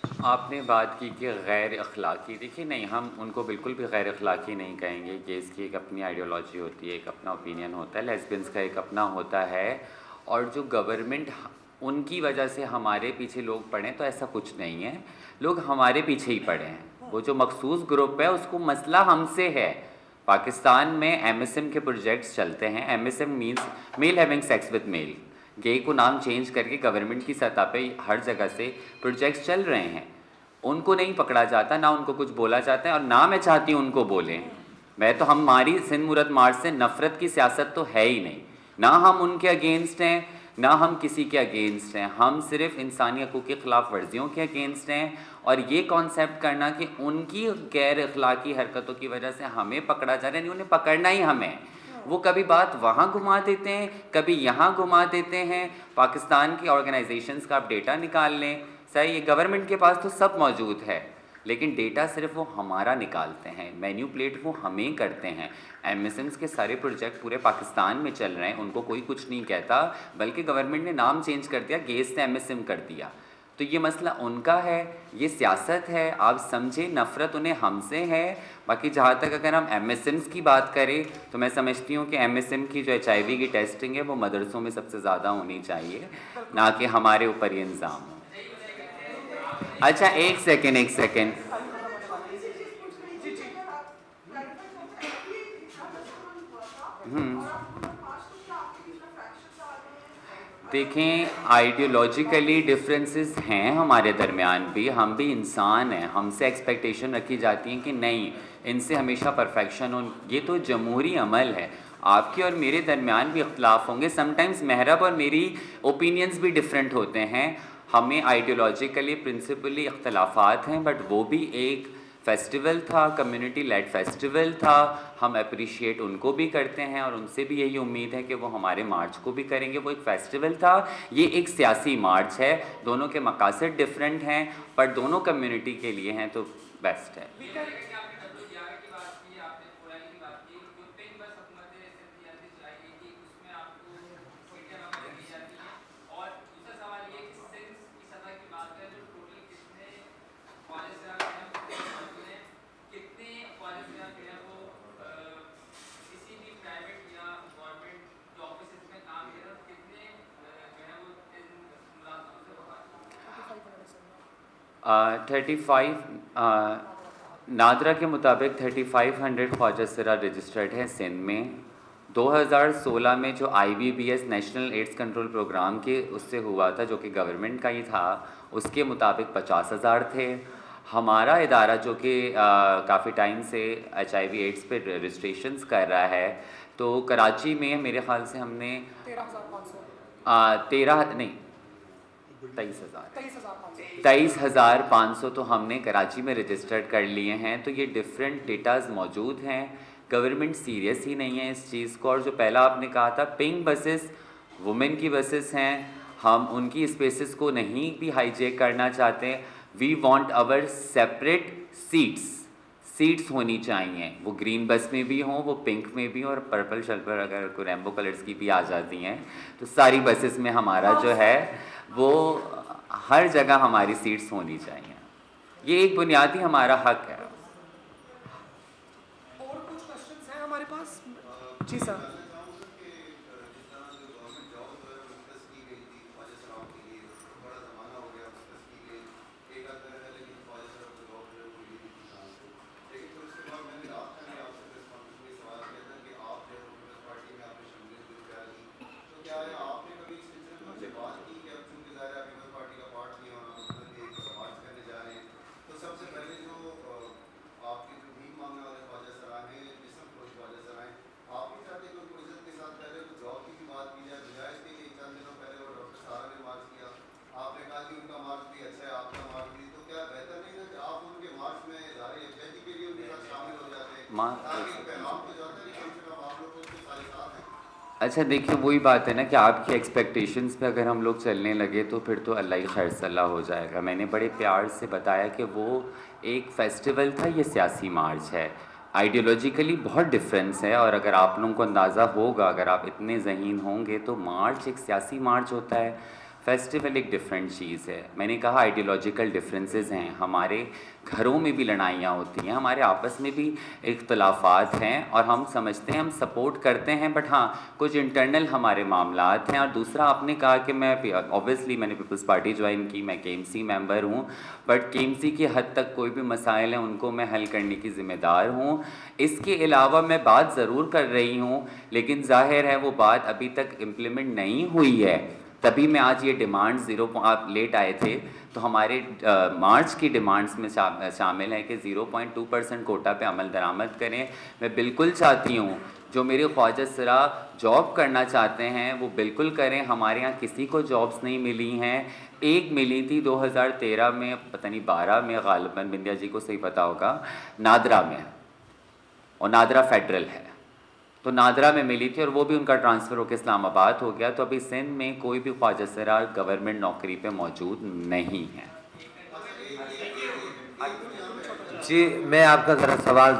आपने बात की कि गैर अखलाकी, देखिए नहीं, हम उनको बिल्कुल भी गैर अखलाकी नहीं कहेंगे कि इसकी एक अपनी आइडियोलॉजी होती है, एक अपना ओपिनियन होता है, लेस्बियंस का एक अपना होता है। और जो गवर्नमेंट उनकी वजह से हमारे पीछे लोग पड़े, तो ऐसा कुछ नहीं है, लोग हमारे पीछे ही पड़े हैं। वो जो मखसूस ग्रुप है उसको मसला हमसे है। पाकिस्तान में एमएसएम के प्रोजेक्ट्स चलते हैं। MSM means male having sex with male. Gay को नाम चेंज करके गवर्नमेंट की सतह पे हर जगह से प्रोजेक्ट्स चल रहे हैं। उनको नहीं पकड़ा जाता, ना उनको कुछ बोला जाता है, और ना मैं चाहती हूँ उनको बोलें। मैं तो, हमारी सिंध मुरत मार्च से नफ़रत की सियासत तो है ही नहीं। ना हम उनके अगेंस्ट हैं, ना हम किसी के अगेंस्ट हैं। हम सिर्फ इंसानी हकूक़ की ख़िलाफ़ वर्जियों के अगेंस्ट हैं। और ये कॉन्सेप्ट करना कि उनकी गैर अखलाकी हरकतों की वजह से हमें पकड़ा जा रहा है, नहीं, उन्हें पकड़ना ही हमें। वो कभी बात वहाँ घुमा देते हैं, कभी यहाँ घुमा देते हैं। पाकिस्तान की ऑर्गेनाइजेशंस का आप डेटा निकाल लें, सही, ये गवर्नमेंट के पास तो सब मौजूद है, लेकिन डेटा सिर्फ वो हमारा निकालते हैं, मैन्यूप्लेट वो हमें करते हैं। एमएसएम्स के सारे प्रोजेक्ट पूरे पाकिस्तान में चल रहे हैं, उनको कोई कुछ नहीं कहता, बल्कि गवर्नमेंट ने नाम चेंज कर दिया, गेस से एमएसएम कर दिया। तो ये मसला उनका है, ये सियासत है, आप समझे, नफ़रत उन्हें हमसे है। बाकी जहाँ तक अगर हम एमएसएम्स की बात करें, तो मैं समझती हूँ कि एमएसएम की जो एचआईवी की टेस्टिंग है वो मदरसों में सबसे ज़्यादा होनी चाहिए, ना कि हमारे ऊपर ये इल्ज़ाम हो। अच्छा, एक सेकेंड, एक सेकेंड। देखें, आइडियोलॉजिकली डिफरेंसेस हैं हमारे दरमियान भी, हम भी इंसान हैं, हमसे एक्सपेक्टेशन रखी जाती है कि नहीं, इनसे हमेशा परफेक्शन हो। ये तो जमहूरी अमल है। आपके और मेरे दरमियान भी इख्तलाफ होंगे, समटाइम्स महरब और मेरी ओपिनियंस भी डिफरेंट होते हैं। हमें आइडियोलॉजिकली प्रिंसिपली इख्तलाफात हैं, बट वो भी एक फेस्टिवल था, कम्युनिटी लेड फेस्टिवल था। हम अप्रिशिएट उनको भी करते हैं और उनसे भी यही उम्मीद है कि वो हमारे मार्च को भी करेंगे। वो एक फेस्टिवल था, ये एक सियासी मार्च है। दोनों के मकासद डिफरेंट हैं, पर दोनों कम्युनिटी के लिए हैं, तो बेस्ट है। थर्टी फाइव नादरा के मुताबिक 3500 ख्वाजा सरा रजिस्टर्ड है सिंध में। 2016 में जो IBBS national AIDS control programme के उससे हुआ था, जो कि गवर्नमेंट का ही था, उसके मुताबिक 50,000 थे। हमारा इदारा जो कि काफ़ी टाइम से HIV एड्स पे रजिस्ट्रेशंस कर रहा है, तो कराची में मेरे ख़्याल से हमने 13 नहीं 23,500 तो हमने कराची में रजिस्टर्ड कर लिए हैं। तो ये डिफरेंट डेटाज मौजूद हैं। गवर्नमेंट सीरियस ही नहीं है इस चीज़ को। और जो पहला आपने कहा था, पिंक बसेस वुमेन की बसेस हैं, हम उनकी स्पेसेस को नहीं भी हाईजेक करना चाहते। We want our separate seats होनी चाहिए। वो ग्रीन बस में भी हों, वो पिंक में भी हों, और पर्पल शल्पर अगर कोई रेम्बो कलर्स की भी आ जाती हैं, तो सारी बसेस में हमारा जो है वो हर जगह हमारी सीट्स होनी चाहिए। ये एक बुनियादी हमारा हक है। और कुछ क्वेश्चंस हैं हमारे पास? जी सर। अच्छा, देखिए, वही बात है ना कि आपकी एक्सपेक्टेशंस पे अगर हम लोग चलने लगे तो फिर तो अल्लाह ही खैर सल्ला हो जाएगा। मैंने बड़े प्यार से बताया कि वो एक फ़ेस्टिवल था, ये सियासी मार्च है। आइडियोलॉजिकली बहुत डिफरेंस है, और अगर आप लोगों को अंदाज़ा होगा, अगर आप इतने ज़हीन होंगे, तो मार्च एक सियासी मार्च होता है। फेस्टिवल एक डिफरेंट चीज़ है। मैंने कहा आइडियोलॉजिकल डिफरेंसेस हैं, हमारे घरों में भी लड़ाइयाँ होती हैं, हमारे आपस में भी इख्तलाफात हैं और हम समझते हैं, हम सपोर्ट करते हैं, बट हाँ कुछ इंटरनल हमारे मामलात हैं। और दूसरा आपने कहा कि मैं ऑब्वियसली मैंने पीपल्स पार्टी ज्वाइन की, मैं KMC मेंबर हूँ, बट KMC की हद तक कोई भी मसाइल हैं उनको मैं हल करने की ज़िम्मेदार हूँ। इसके अलावा मैं बात ज़रूर कर रही हूँ, लेकिन जाहिर है वो बात अभी तक इम्प्लीमेंट नहीं हुई है। तभी मैं आज ये डिमांड आप लेट आए थे तो हमारे मार्च की डिमांड्स में शामिल है कि 0.2% कोटा पे अमल दरामद करें। मैं बिल्कुल चाहती हूँ जो मेरे ख्वाजा सरा जॉब करना चाहते हैं वो बिल्कुल करें। हमारे यहाँ किसी को जॉब्स नहीं मिली हैं, एक मिली थी 2013 में, पता नहीं 12 में, गालिबन बिंदिया जी को सही पता होगा, नादरा में, और नादरा फेडरल है तो नादरा में मिली थी और वो भी उनका ट्रांसफ़र होकर इस्लामाबाद हो गया। तो अभी सिंध में कोई भी ख्वाजा सरा गवर्नमेंट नौकरी पे मौजूद नहीं है। जी मैं आपका ज़रा सवाल